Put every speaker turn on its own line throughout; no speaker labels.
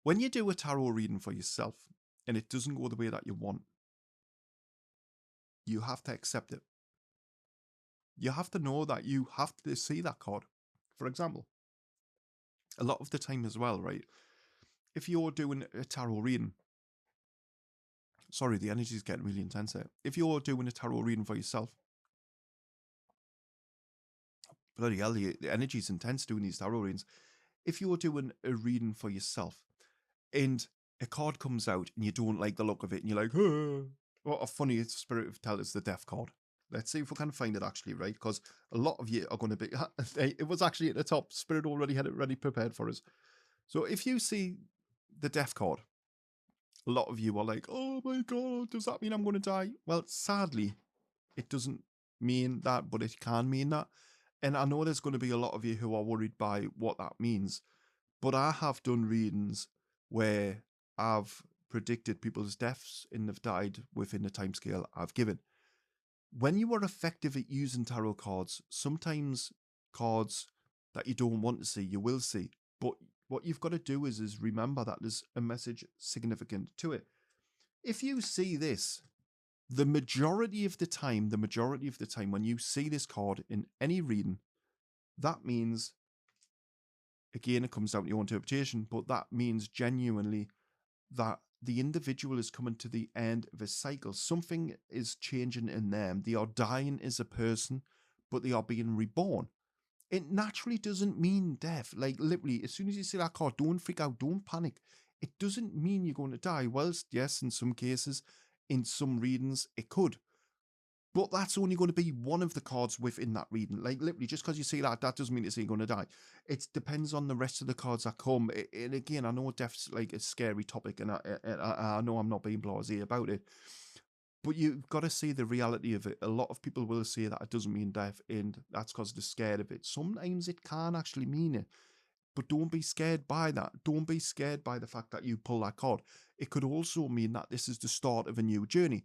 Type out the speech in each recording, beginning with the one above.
When you do a tarot reading for yourself and it doesn't go the way that you want, you have to accept it. You have to know that you have to see that card. For example, a lot of the time as well, right? If you're doing a tarot reading, sorry, the energy is getting really intense here. If you're doing a tarot reading for yourself, bloody hell, the energy is intense doing these tarot readings. If you're doing a reading for yourself and a card comes out and you don't like the look of it and you're like, oh, what a funny spirit of tell is the death card. Let's see if we can find it actually, right? Because a lot of you are going to be, it was actually at the top. Spirit already had it ready prepared for us. So if you see the death card, a lot of you are like, oh my God, does that mean I'm going to die? Well, sadly, it doesn't mean that, but it can mean that. And I know there's going to be a lot of you who are worried by what that means. But I have done readings where I've predicted people's deaths and they've died within the timescale I've given. When you are effective at using tarot cards, sometimes cards that you don't want to see, you will see. But what you've got to do is remember that there's a message significant to it. If you see this, the majority of the time when you see this card in any reading, that means, again, it comes down to your interpretation, but that means genuinely that the individual is coming to the end of a cycle. Something is changing in them. They are dying as a person, but they are being reborn. It naturally doesn't mean death. Like, literally, as soon as you see that card, don't freak out, don't panic. It doesn't mean you're going to die. Whilst, yes, in some cases, in some readings, it could. But that's only going to be one of the cards within that reading. Like, literally, just because you see that doesn't mean it's you're going to die. It depends on the rest of the cards that come. And again, I know death's like a scary topic, and I know I'm not being blasé about it. But you've got to see the reality of it. A lot of people will say that it doesn't mean death, and that's because they're scared of it. Sometimes it can actually mean it. But don't be scared by that. Don't be scared by the fact that you pull that card. It could also mean that this is the start of a new journey.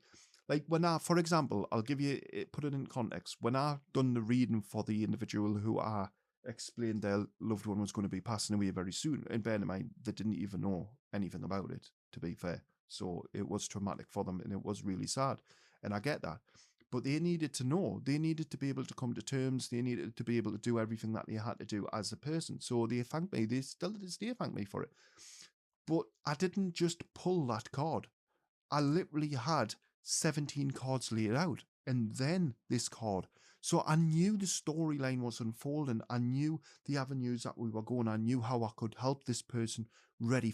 Like when for example, I'll give you, put it in context. When I done the reading for the individual who I explained their loved one was going to be passing away very soon, and bear in mind, they didn't even know anything about it, to be fair. So it was traumatic for them and it was really sad. And I get that. But they needed to know. They needed to be able to come to terms. They needed to be able to do everything that they had to do as a person. So they thanked me. They still to this day thank me for it. But I didn't just pull that card. I literally had 17 cards laid out and then this card. So I knew the storyline was unfolding. I knew the avenues that we were going. I knew how I could help this person ready for